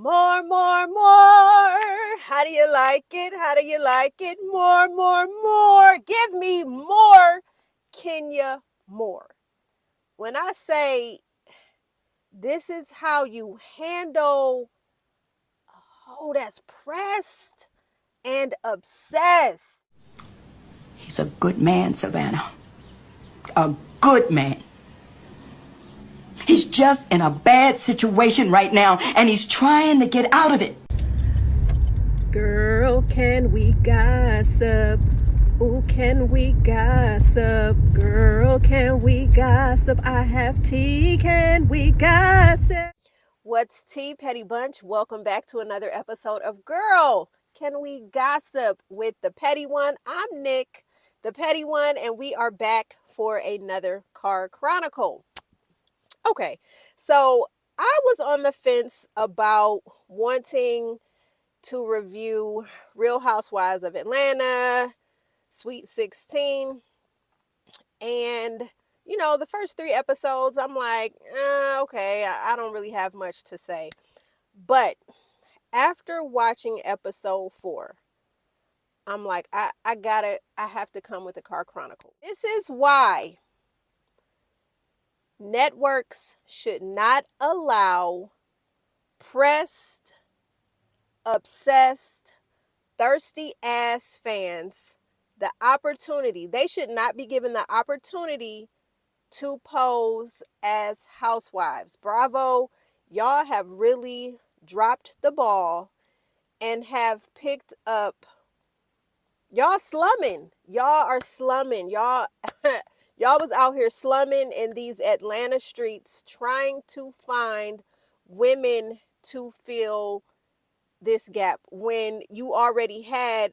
More, more, more. How do you like it? How do you like it? More, more, more. Give me more, Kenya, more. When I say this is how you handle, oh, that's pressed and obsessed. He's a good man, Savannah. A good man. He's just in a bad situation right now, and he's trying to get out of it. Girl, can we gossip? Ooh, can we gossip? Girl, can we gossip? I have tea, can we gossip? What's tea, Petty Bunch? Welcome back to another episode of Girl, Can We Gossip with the Petty One. I'm Nick, the Petty One, and we are back for another Car Chronicle. Okay, so I was on the fence about wanting to review Real Housewives of Atlanta, Sweet 16, and the first 3 episodes, I'm like, okay, I don't really have much to say. But after watching episode 4, I'm like, I have to come with a Car Chronicle. This is why networks should not allow pressed, obsessed, thirsty ass fans the opportunity. They should not be given the opportunity to pose as housewives. Bravo, y'all have really dropped the ball and have picked up. Y'all slumming. Y'all are slumming. Y'all y'all was out here slumming in these Atlanta streets trying to find women to fill this gap when you already had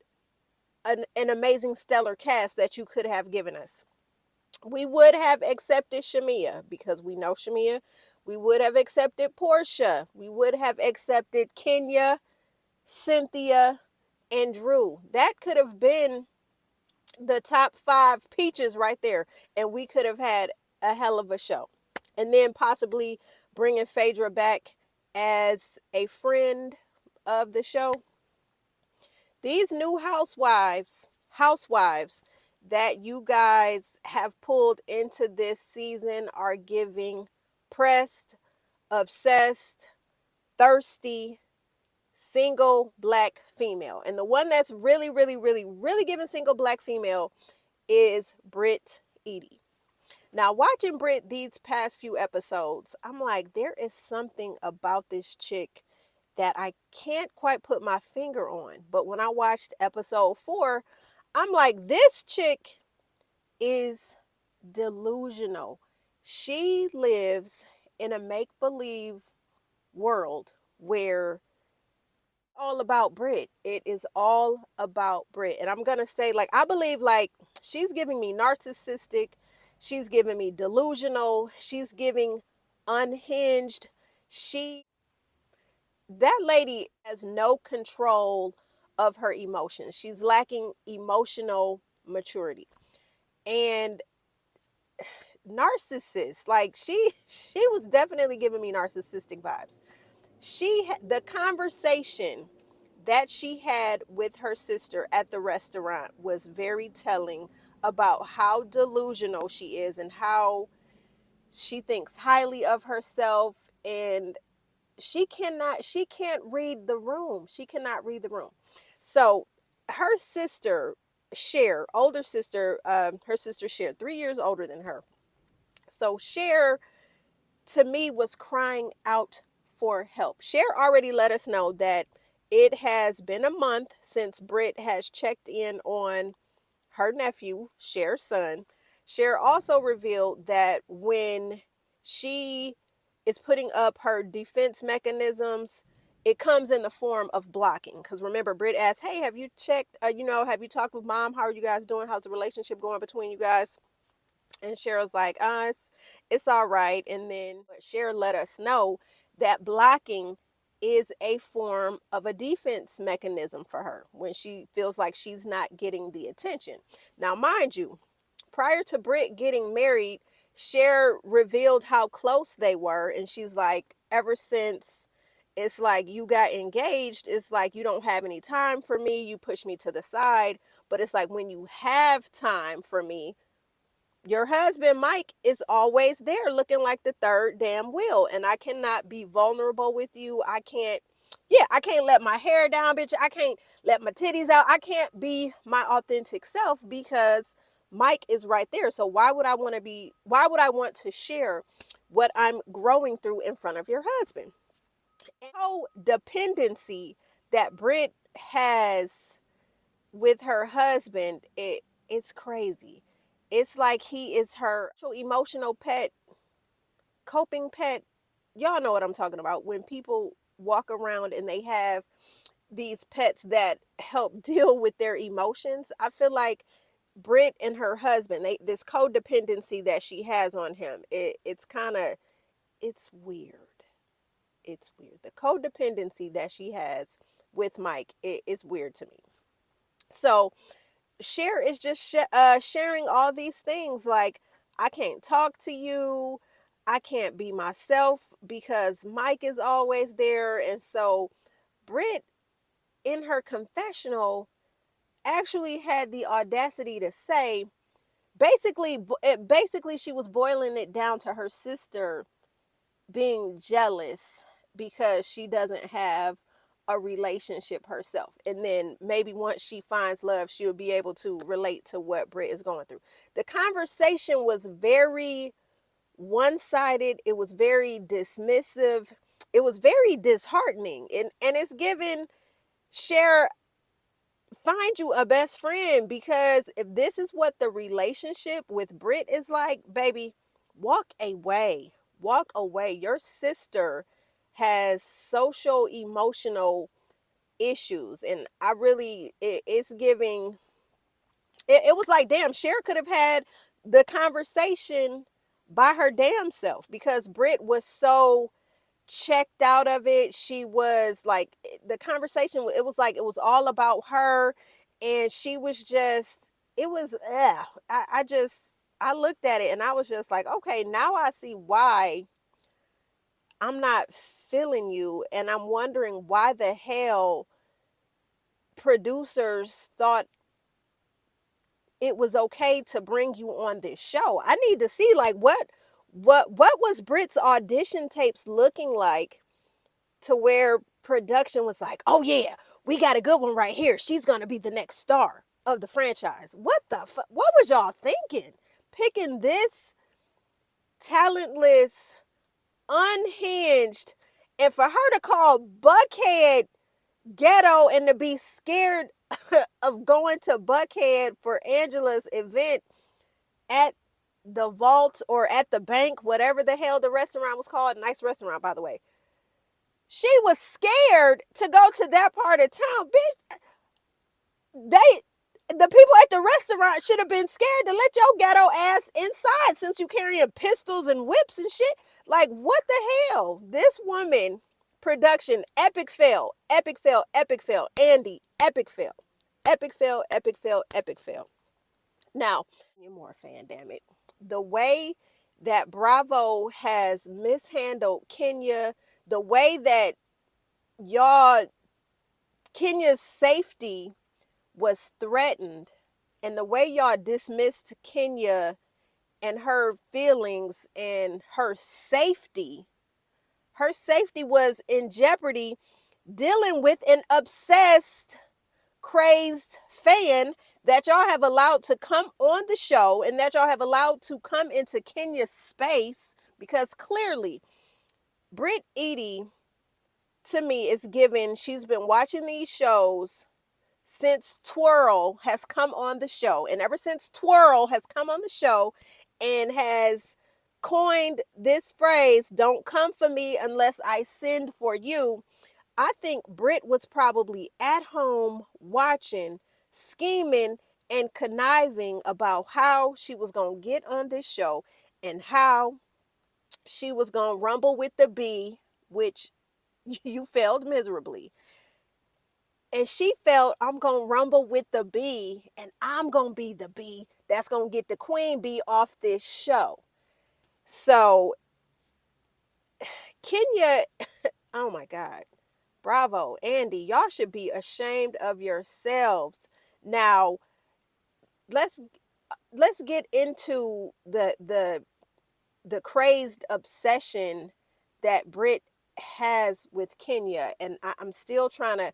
an amazing stellar cast that you could have given us. We would have accepted Shamia because we know Shamia. We would have accepted Portia. We would have accepted Kenya, Cynthia, and Drew. That could have been the top 5 peaches right there, and we could have had a hell of a show. And then possibly bringing Phaedra back as a friend of the show. These new housewives that you guys have pulled into this season are giving pressed, obsessed, thirsty, single black female. And the one that's really, really, really, really giving single black female is Brit, Eady. Now, watching Brit these past few episodes, I'm like, there is something about this chick that I can't quite put my finger on. But when I watched episode 4, I'm like, this chick is delusional. She lives in a make-believe world where all about Brit. It is all about Brit. And I'm going to say, I believe, she's giving me narcissistic. She's giving me delusional. She's giving unhinged. That lady has no control of her emotions. She's lacking emotional maturity. And narcissist, she was definitely giving me narcissistic vibes. The conversation that she had with her sister at the restaurant was very telling about how delusional she is and how she thinks highly of herself, and she can't read the room. She cannot read the room. So her sister, Cher, older sister, her sister Cher, 3 years older than her. So Cher, to me, was crying out for help. Cher already let us know that it has been a month since Brit has checked in on her nephew, Cher's son. Cher also revealed that when she is putting up her defense mechanisms, it comes in the form of blocking. Because remember, Brit asked, hey, have you checked, have you talked with mom? How are you guys doing? How's the relationship going between you guys? And Cheryl's like, it's all right. And then Cheryl let us know that blocking is a form of a defense mechanism for her when she feels like she's not getting the attention. Now, mind you, prior to Brit getting married, Cher revealed how close they were. And she's like, ever since It's like you got engaged. It's like you don't have any time for me. You push me to the side. But it's like when you have time for me, your husband, Mike, is always there looking like the third damn wheel. And I cannot be vulnerable with you. I can't let my hair down, bitch. I can't let my titties out. I can't be my authentic self because Mike is right there. So why would I want to share what I'm growing through in front of your husband? And codependency that Brit has with her husband, it's crazy. It's like he is her emotional pet, coping pet. Y'all know what I'm talking about. When people walk around and they have these pets that help deal with their emotions, I feel like Brit and her husband, this codependency that she has on him, it's weird. It's weird. The codependency that she has with Mike, it's weird to me. So Cher is just sharing all these things like, I can't talk to you, I can't be myself because Mike is always there. And so Brit, in her confessional, actually had the audacity to say, basically she was boiling it down to her sister being jealous because she doesn't have a relationship herself. And then maybe once she finds love, she'll be able to relate to what Britt is going through. The conversation was very one-sided. It was very dismissive. It was very disheartening. And it's given Cher, find you a best friend, because if this is what the relationship with Brit is like, baby, walk away. Walk away. Your sister has social emotional issues, and I really it's giving it was like, damn, Cher could have had the conversation by her damn self, because Brit was so checked out of it. She was like, the conversation, it was like it was all about her, and she was just, it was I looked at it and I was just like, okay, now I see why I'm not feeling you. And I'm wondering why the hell producers thought it was okay to bring you on this show. I need to see, like, what was Brit's audition tapes looking like, to where production was like, oh yeah, we got a good one right here. She's going to be the next star of the franchise. What the fuck? What was y'all thinking? Picking this talentless, unhinged, and for her to call Buckhead ghetto and to be scared of going to Buckhead for Angela's event at the vault or at the bank, whatever the hell the restaurant was called. Nice restaurant, by the way. She was scared to go to that part of town. Bitch, the people at the restaurant should have been scared to let your ghetto ass inside, since you carrying pistols and whips and shit. Like, what the hell? This woman, production, epic fail, epic fail, epic fail. Andy, epic fail. Epic fail, epic fail, epic fail. Now, you're more fan, damn it. The way that Bravo has mishandled Kenya, the way that y'all, Kenya's safety was threatened, and the way y'all dismissed Kenya and her feelings and her safety was in jeopardy, dealing with an obsessed, crazed fan that y'all have allowed to come on the show, and that y'all have allowed to come into Kenya's space. Because clearly Brit Eady, to me, is given, she's been watching these shows since Twirl has come on the show. And ever since Twirl has come on the show and has coined this phrase, don't come for me unless I send for you, I think Brit was probably at home watching, scheming, and conniving about how she was going to get on this show and how she was going to rumble with the bee, which you failed miserably. And she felt, I'm going to rumble with the bee, and I'm going to be the bee that's going to get the queen bee off this show. So Kenya, Oh my God. Bravo, Andy. Y'all should be ashamed of yourselves. Now, let's let's get into the crazed obsession that Brit has with Kenya, and I'm still trying to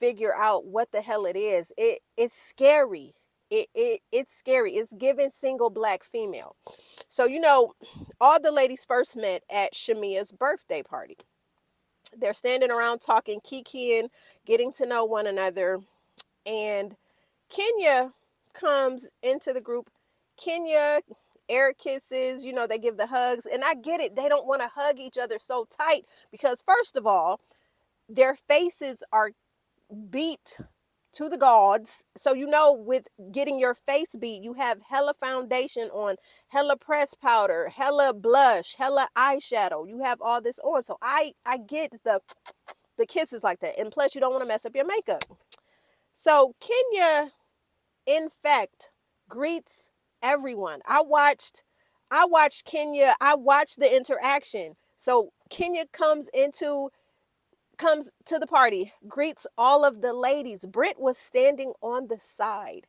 figure out what the hell it is. It's scary. It's scary. It's giving single black female. So all the ladies first met at Shamia's birthday party. They're standing around talking, kikiing, getting to know one another, and Kenya comes into the group. Kenya, air kisses, they give the hugs. And I get it. They don't want to hug each other so tight because, first of all, their faces are beat to the gods. So, with getting your face beat, you have hella foundation on, hella press powder, hella blush, hella eyeshadow. You have all this on. So I get the kisses like that. And plus, you don't want to mess up your makeup. So Kenya, in fact, greets everyone. I watched Kenya. I watched the interaction. So Kenya comes to the party, greets all of the ladies. Brit was standing on the side.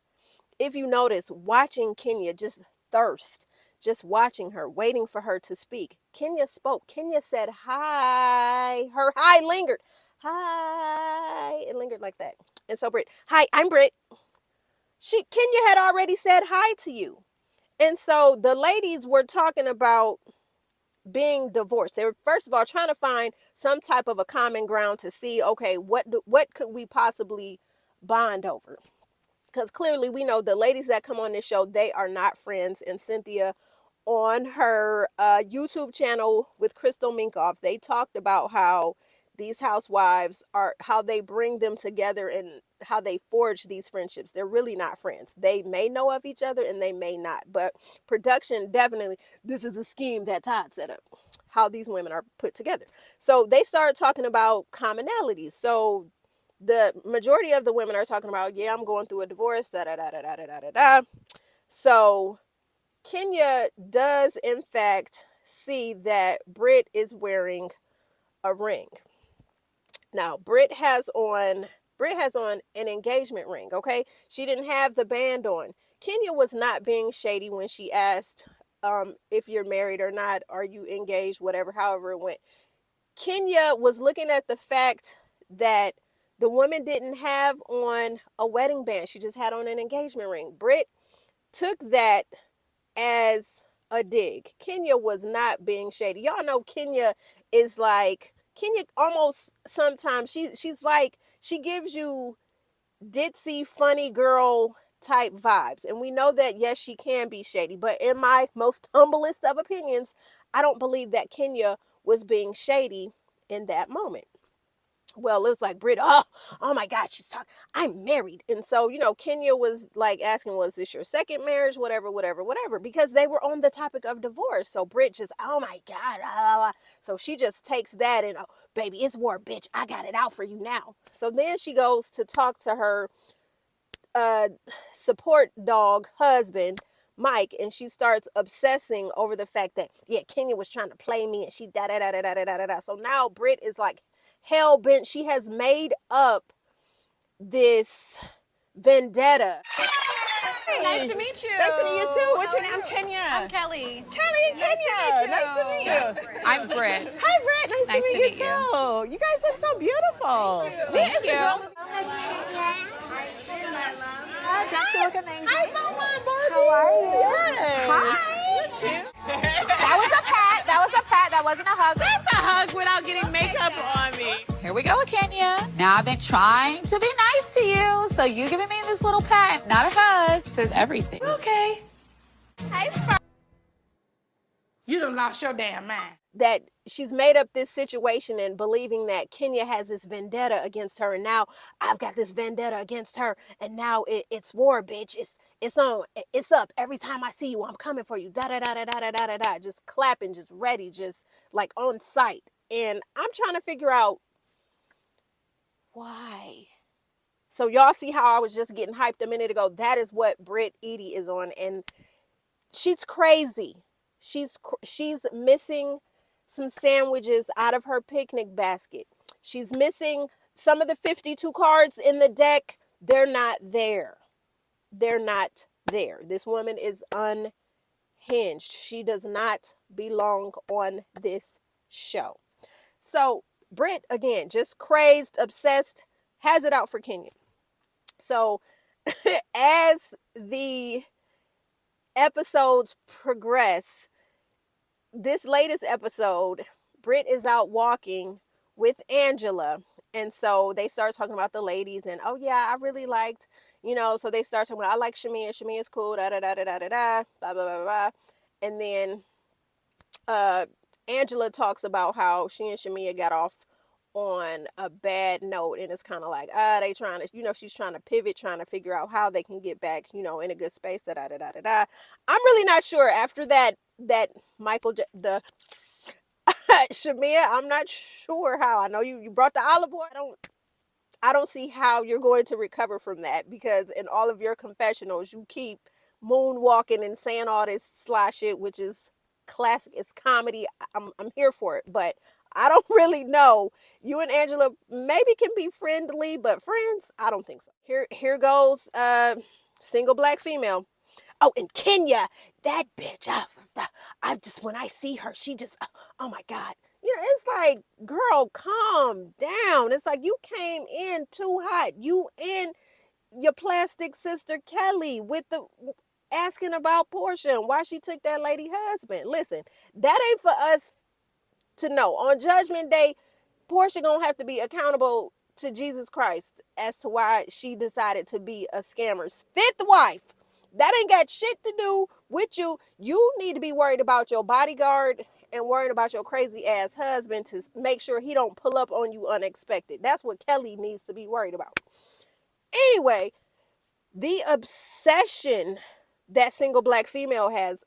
If you notice, watching Kenya, just thirst, just watching her, waiting for her to speak. Kenya spoke. Kenya said hi. Her hi lingered. Hi. It lingered like that. And so Brit, hi, I'm Brit. Kenya had already said hi to you. And so the ladies were talking about being divorced. They were, first of all, trying to find some type of a common ground to see, okay, what could we possibly bond over? Because clearly we know the ladies that come on this show, they are not friends. And Cynthia, on her YouTube channel with Crystal Minkoff, they talked about how these housewives are, how they bring them together and how they forge these friendships. They're really not friends. They may know of each other and they may not. But production definitely, this is a scheme that Todd set up, how these women are put together. So they started talking about commonalities. So the majority of the women are talking about, yeah, I'm going through a divorce, da da da da da da da da. So Kenya does in fact see that Brit is wearing a ring. Now Brit has on an engagement ring, okay? She didn't have the band on. Kenya was not being shady when she asked if you're married or not, are you engaged, whatever, however it went. Kenya was looking at the fact that the woman didn't have on a wedding band. She just had on an engagement ring. Brit took that as a dig. Kenya was not being shady. Y'all know Kenya is like, Kenya almost sometimes she's like, she gives you ditzy funny girl type vibes. And we know that yes, she can be shady, but in my most humblest of opinions, I don't believe that Kenya was being shady in that moment. Well, it was like Brit, oh my God, she's talking, I'm married. And so, Kenya was like asking, was this your second marriage? Whatever, whatever, whatever, because they were on the topic of divorce. So Brit just, oh my God. Blah, blah, blah. So she just takes that and, oh, baby, it's war, bitch. I got it out for you now. So then she goes to talk to her support dog husband, Mike, and she starts obsessing over the fact that, yeah, Kenya was trying to play me and she da da da da da da da da. So now Brit is like hell bent. She has made up this vendetta. Nice to meet you. Nice to meet you too. What's your name? How are I'm you? Kenya. I'm Kelly. Kelly, Nice Kenya. to meet you. Nice to meet you. I'm Brit. Hi, Brit. Nice to meet you you. too. You guys look so beautiful. Thank you. Don't you look amazing? Hi, Mama, Barbie. How are you? Yes. Hi. That was a pat. That was a pat. That wasn't a hug. That's a hug without getting makeup on me. Here we go with Kenya. Now I've been trying to be nice to you, so you giving me this little pat, not a hug, says everything. Okay. Hi, Spot. You done lost your damn mind. That she's made up this situation and believing that Kenya has this vendetta against her, and now I've got this vendetta against her, and now it's war, bitch. It's on. It's up. Every time I see you, I'm coming for you. Da da da da da da da da da. Just clapping, just ready, just like on sight. And I'm trying to figure out why. So y'all see how I was just getting hyped a minute ago? That is what Brit Eady is on, and she's crazy. She's missing some sandwiches out of her picnic basket. She's missing some of the 52 cards in the deck. They're not there. They're not there. This woman is unhinged. She does not belong on this show. So Brit, again, just crazed, obsessed, has it out for Kenya. So as the episodes progress, this latest episode, Brit is out walking with Angela. And so they start talking about the ladies and, oh yeah, I really liked, so they start talking about, I like Shamia. Shamia's cool, da da da da da da da, blah, blah, blah, blah. And then Angela talks about how she and Shamia got off on a bad note, and it's kind of like, they trying to, she's trying to pivot, trying to figure out how they can get back, in a good space, da da da da da. I'm really not sure after that Michael, the Shamia, I'm not sure how. I know you brought the olive oil. I don't see how you're going to recover from that, because in all of your confessionals, you keep moonwalking and saying all this sly shit, which is classic. It's comedy. I'm here for it, but I don't really know. You and Angela maybe can be friendly, but friends, I don't think so. Here goes single black female. Oh, and Kenya, that bitch. I just, when I see her, she just, oh my God. It's like, girl, calm down. It's like you came in too hot. You and your plastic sister Kelly with the asking about Portia and why she took that lady husband. Listen, that ain't for us to know. On Judgment Day, Portia gonna have to be accountable to Jesus Christ as to why she decided to be a scammer's fifth wife. That ain't got shit to do with you. You need to be worried about your bodyguard and worrying about your crazy ass husband to make sure he don't pull up on you unexpected. That's what Kelly needs to be worried about. Anyway, the obsession that single black female has,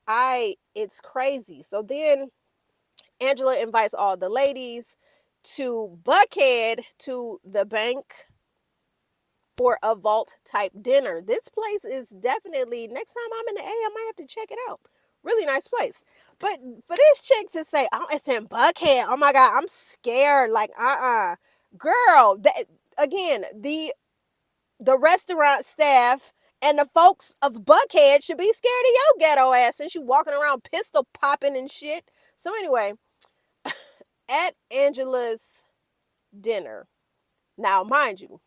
it's crazy. So then Angela invites all the ladies to Buckhead to the bank for a vault type dinner. This place is definitely, next time I'm in the A, I might have to check it out. Really nice place. But for this chick to say, oh, it's in Buckhead, oh my God, I'm scared. Like, girl, again, the restaurant staff and the folks of Buckhead should be scared of your ghetto ass since you walking around pistol popping and shit. So anyway, at Angela's dinner, now mind you,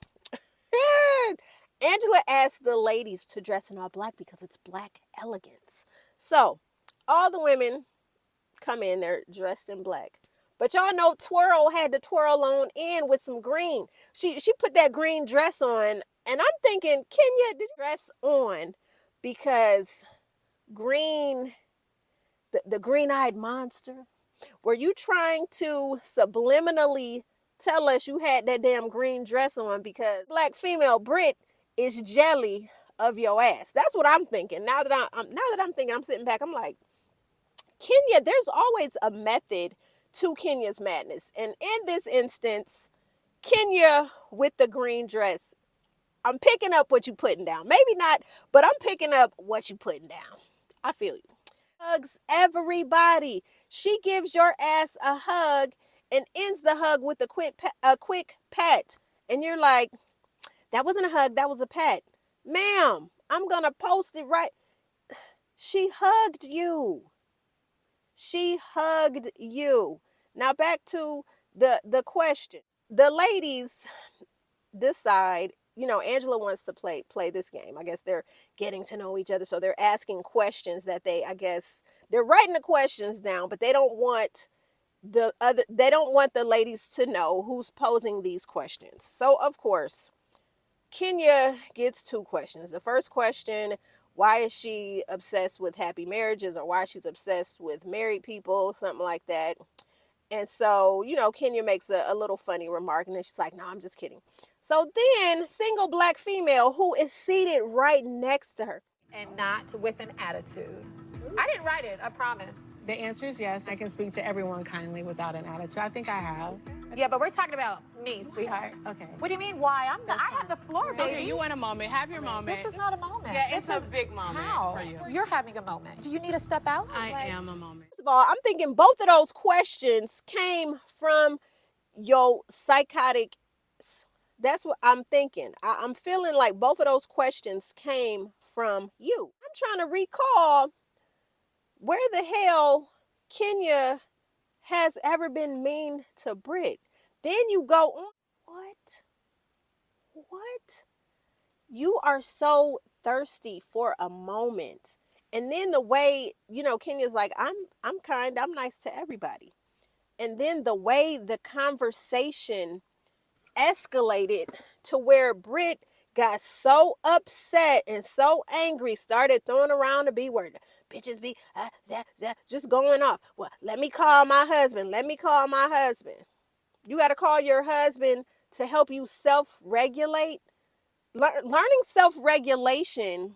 Angela asked the ladies to dress in all black because it's black elegance. So all the women come in, they're dressed in black. But y'all know Twirl had the twirl on in with some green. She put that green dress on, and I'm thinking, Kenya, did you dress on because green, the green-eyed monster? Were you trying to subliminally tell us you had that damn green dress on because black female Brit is jelly of your ass? That's what I'm thinking. Now that I'm thinking, I'm sitting back, I'm like, Kenya, there's always a method to Kenya's madness. And in this instance, Kenya with the green dress, I'm picking up what you putting down. Maybe not, but I'm picking up what you putting down. I feel you. Hugs everybody. She gives your ass a hug and ends the hug with a quick pat. And you're like, that wasn't a hug, that was a pat. Ma'am, I'm going to post it right. She hugged you. She hugged you. Now back to the question. The ladies decide, Angela wants to play this game. I guess they're getting to know each other. So they're asking questions that they're writing the questions down, but they don't want the ladies to know who's posing these questions. So of course, Kenya gets two questions. The first question, why is she obsessed with happy marriages, or why she's obsessed with married people, something like that. And so, Kenya makes a little funny remark, and then she's like, no, I'm just kidding. So then, single black female who is seated right next to her. And not with an attitude. I didn't write it, I promise. The answer is yes. I can speak to everyone kindly without an attitude. I think I have. Yeah, but we're talking about me, sweetheart. Okay. What do you mean, why? I have the floor, baby. Okay, you want a moment. Have your moment. This is not a moment. Yeah, it's this a big moment how? for you. You're having a moment. Do you need to step out? I am a moment. First of all, I'm thinking both of those questions came from your psychotic. That's what I'm thinking. I'm feeling like both of those questions came from you. I'm trying to recall where the hell Kenya has ever been mean to Brit. Then you go on. What? What? You are so thirsty for a moment. And then the way, Kenya's like, I'm kind, I'm nice to everybody. And then the way the conversation escalated to where Brit got so upset and so angry, started throwing around the B word. Bitches be just going off. Well, let me call my husband. Let me call my husband. You got to call your husband to help you self-regulate. Learning self-regulation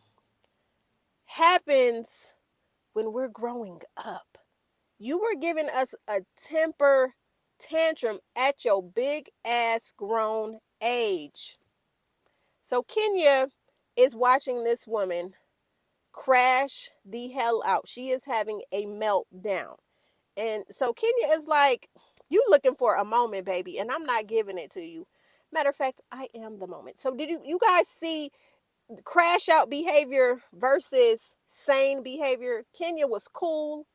happens when we're growing up. You were giving us a temper tantrum at your big ass grown age. So Kenya is watching this woman crash the hell out. She is having a meltdown. And so Kenya is like, you looking for a moment, baby, and I'm not giving it to you. Matter of fact, I am the moment. So did you guys see crash out behavior versus sane behavior? Kenya was cool,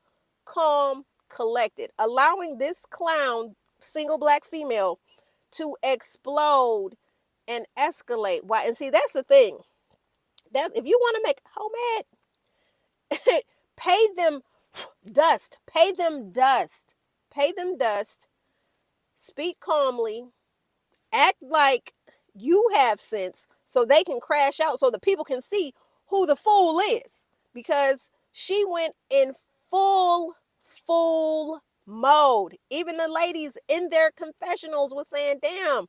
calm, collected, allowing this clown, single black female, to explode and escalate. Why? And see, that's the thing. That's if you want to make mad, pay them dust. Pay them dust. Pay them dust. Speak calmly. Act like you have sense so they can crash out so the people can see who the fool is. Because she went in full mode. Even the ladies in their confessionals were saying, damn,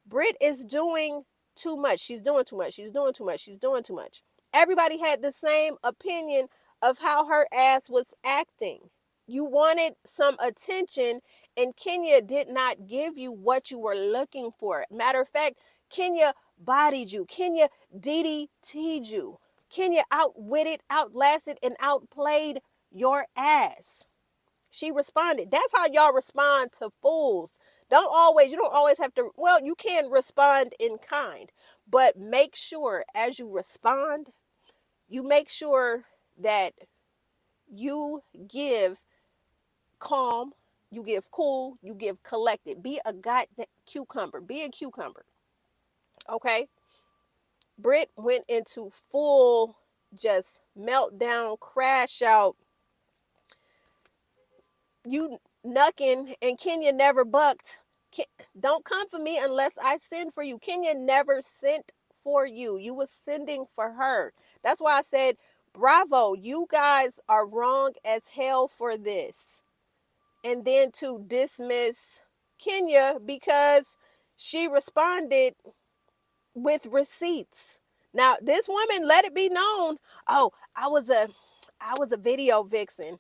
Brit is doing too much. She's doing too much. She's doing too much. She's doing too much. Everybody had the same opinion of how her ass was acting. You wanted some attention, and Kenya did not give you what you were looking for. Matter of fact, Kenya bodied you. Kenya DDT'd you. Kenya outwitted, outlasted, and outplayed your ass. She responded. That's how y'all respond to fools. You don't always have to, well, you can respond in kind, but make sure as you respond, you make sure that you give calm, you give cool, you give collected. Be a goddamn cucumber. Be a cucumber. Okay? Brit went into full just meltdown, crash out. You knucking, and Kenya never bucked. Don't come for me unless I send for you. Kenya never sent for you. You was sending for her. That's why I said, bravo, you guys are wrong as hell for this. And then to dismiss Kenya because she responded with receipts. Now, this woman let it be known, oh, I was a video vixen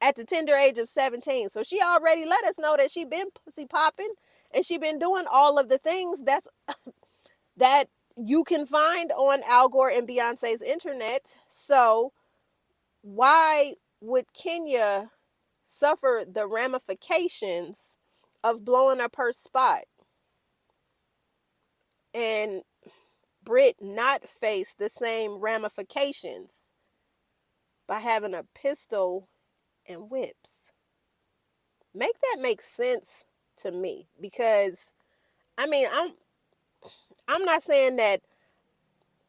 at the tender age of 17. So she already let us know that she been pussy popping and she been doing all of the things that you can find on Al Gore and Beyonce's internet. So why would Kenya suffer the ramifications of blowing up her spot and Brit not face the same ramifications by having a pistol and whips? Make that make sense to me, because I mean, I'm not saying that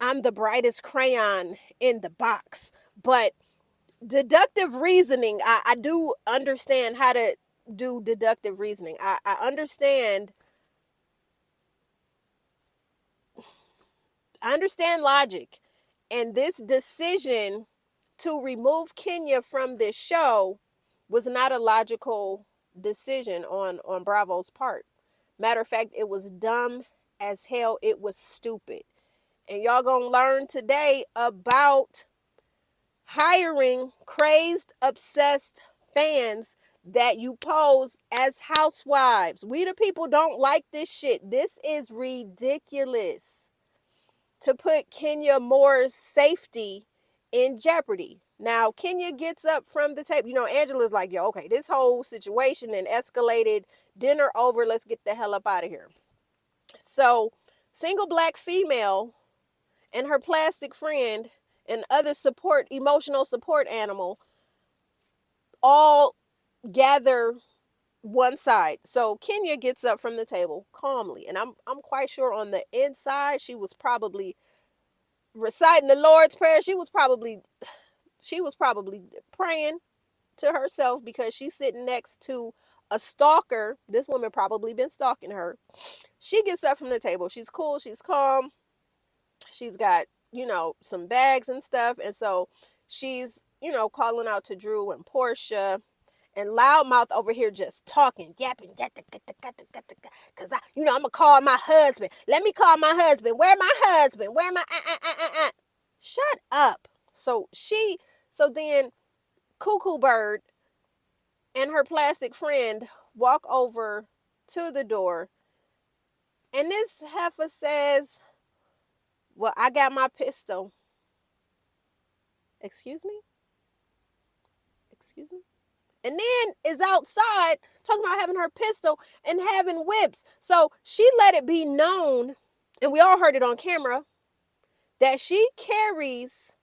I'm the brightest crayon in the box, but deductive reasoning, I do understand how to do deductive reasoning. I understand logic, and this decision to remove Kenya from this show was not a logical decision on Bravo's part. Matter of fact, it was dumb as hell. It was stupid. And y'all gonna learn today about hiring crazed, obsessed fans that you pose as housewives. We the people don't like this shit. This is ridiculous. To put Kenya Moore's safety in jeopardy. Now, Kenya gets up from the table. You know, Angela's like, yo, okay, this whole situation and escalated. Dinner over. Let's get the hell up out of here. So, single black female and her plastic friend and other emotional support animal all gather one side. So Kenya gets up from the table calmly, and I'm quite sure on the inside she was probably reciting the Lord's Prayer. She was probably praying to herself because she's sitting next to a stalker. This woman probably been stalking her. She gets up from the table. She's cool, she's calm. She's got, some bags and stuff, and so she's, calling out to Drew and Portia. And Loudmouth over here just talking, yapping, because I'm going to call my husband. Let me call my husband. Where my husband? Where my, Shut up. So then Cuckoo Bird and her plastic friend walk over to the door. And this heifer says, well, I got my pistol. Excuse me? And then is outside talking about having her pistol and having whips. So she let it be known, and we all heard it on camera, that she carries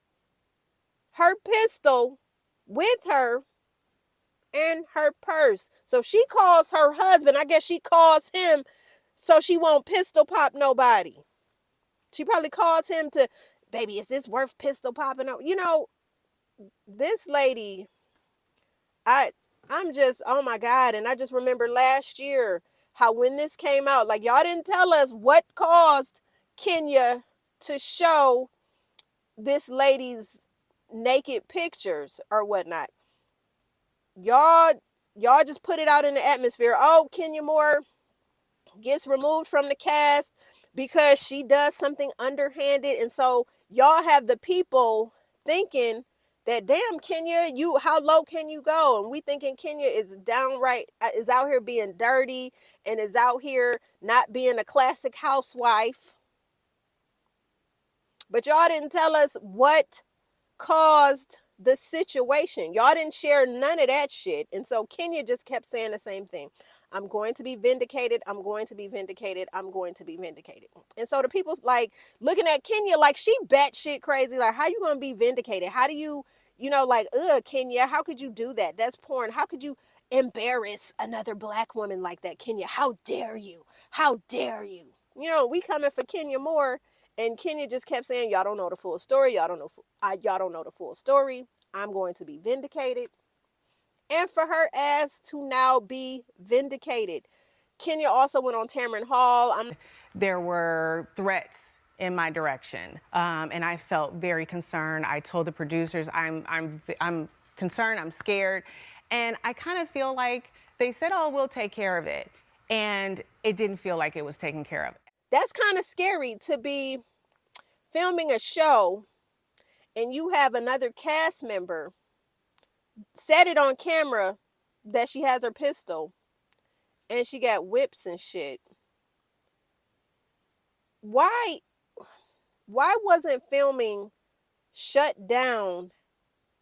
her pistol with her in her purse. So she calls her husband. I guess she calls him so she won't pistol pop nobody. She probably calls him to, baby, is this worth pistol popping? This lady, I'm just, oh my God. And I just remember last year how when this came out, like y'all didn't tell us what caused Kenya to show this lady's naked pictures or whatnot. Y'all just put it out in the atmosphere. Oh, Kenya Moore gets removed from the cast because she does something underhanded. And so y'all have the people thinking that, damn, Kenya, how low can you go? And we thinking Kenya is out here being dirty and is out here not being a classic housewife. But y'all didn't tell us what caused the situation. Y'all didn't share none of that shit. And so Kenya just kept saying the same thing. I'm going to be vindicated. I'm going to be vindicated. I'm going to be vindicated. And so the people's like looking at Kenya like she batshit crazy. Like, how you going to be vindicated? How do you, Kenya, how could you do that? That's porn. How could you embarrass another black woman like that, Kenya? How dare you? How dare you? We coming for Kenya Moore. And Kenya just kept saying, y'all don't know the full story. Y'all don't know the full story. I'm going to be vindicated. And for her ass to now be vindicated. Kenya also went on Tamron Hall. There were threats in my direction, and I felt very concerned. I told the producers, I'm concerned, I'm scared, and I kind of feel like they said, oh, we'll take care of it. And it didn't feel like it was taken care of. That's kind of scary to be filming a show and you have another cast member set it on camera that she has her pistol and she got whips and shit. Why wasn't filming shut down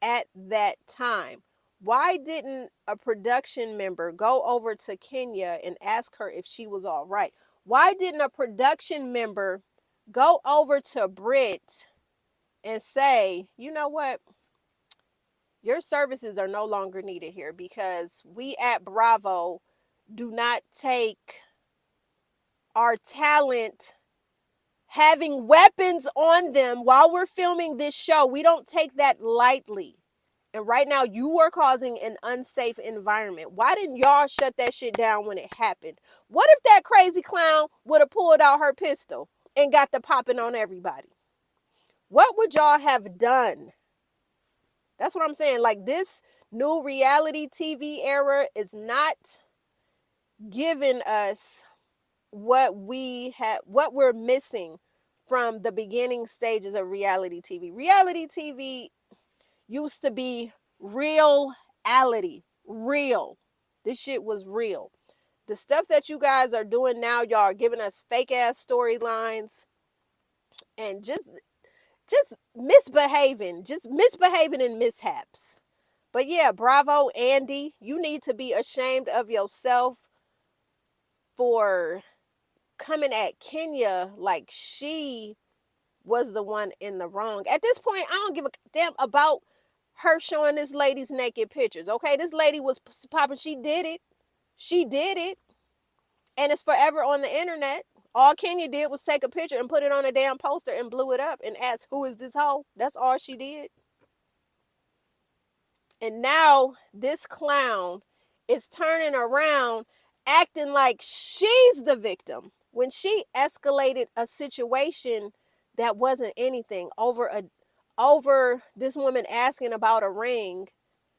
at that time? Why didn't a production member go over to Kenya and ask her if she was all right? Why didn't a production member go over to Brit and say, you know what? Your services are no longer needed here because we at Bravo do not take our talent having weapons on them while we're filming this show. We don't take that lightly. And right now you are causing an unsafe environment. Why didn't y'all shut that shit down when it happened? What if that crazy clown would have pulled out her pistol and got the popping on everybody? What would y'all have done? That's what I'm saying. Like, this new reality TV era is not giving us what we're missing from the beginning stages of reality TV. Reality TV used to be reality. Real. This shit was real. The stuff that you guys are doing now, y'all are giving us fake ass storylines and just just misbehaving in mishaps. But yeah, bravo, Andy. You need to be ashamed of yourself for coming at Kenya like she was the one in the wrong. At this point, I don't give a damn about her showing this lady's naked pictures. Okay, this lady was popping. She did it. And it's forever on the internet. All Kenya did was take a picture and put it on a damn poster and blew it up and asked, who is this hoe? That's all she did. And now this clown is turning around acting like she's the victim when she escalated a situation that wasn't anything over this woman asking about a ring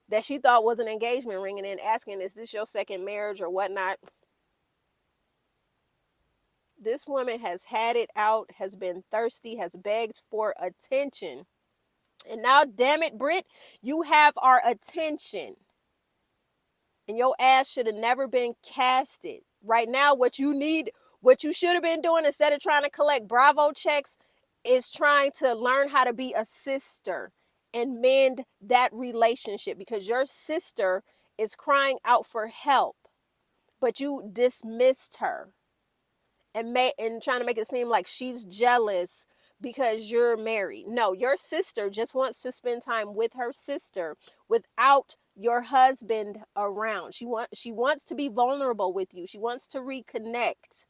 that she thought was an engagement ring and then asking, is this your second marriage or whatnot? This woman has had it out, has been thirsty, has begged for attention. And now, damn it, Brit, you have our attention. And your ass should have never been casted. Right now, what you should have been doing instead of trying to collect Bravo checks is trying to learn how to be a sister and mend that relationship, because your sister is crying out for help, but you dismissed her and trying to make it seem like she's jealous because you're married. No, your sister just wants to spend time with her sister without your husband around. She wants to be vulnerable with you. She wants to reconnect.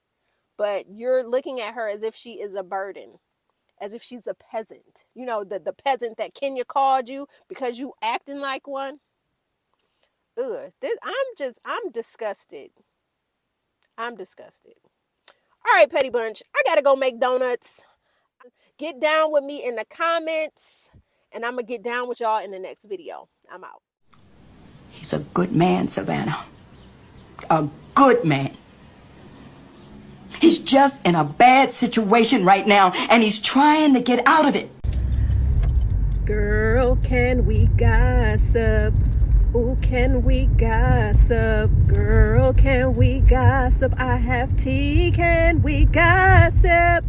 But you're looking at her as if she is a burden, as if she's a peasant. You know, the peasant that Kenya called you because you acting like one. Ugh, I'm disgusted. I'm disgusted. All right, Petty Bunch, I gotta go make donuts. Get down with me in the comments, and I'm gonna get down with y'all in the next video. I'm out. He's a good man, Savannah. A good man. He's just in a bad situation right now, and he's trying to get out of it. Girl, can we gossip? Ooh, can we gossip? Girl, can we gossip? I have tea, can we gossip?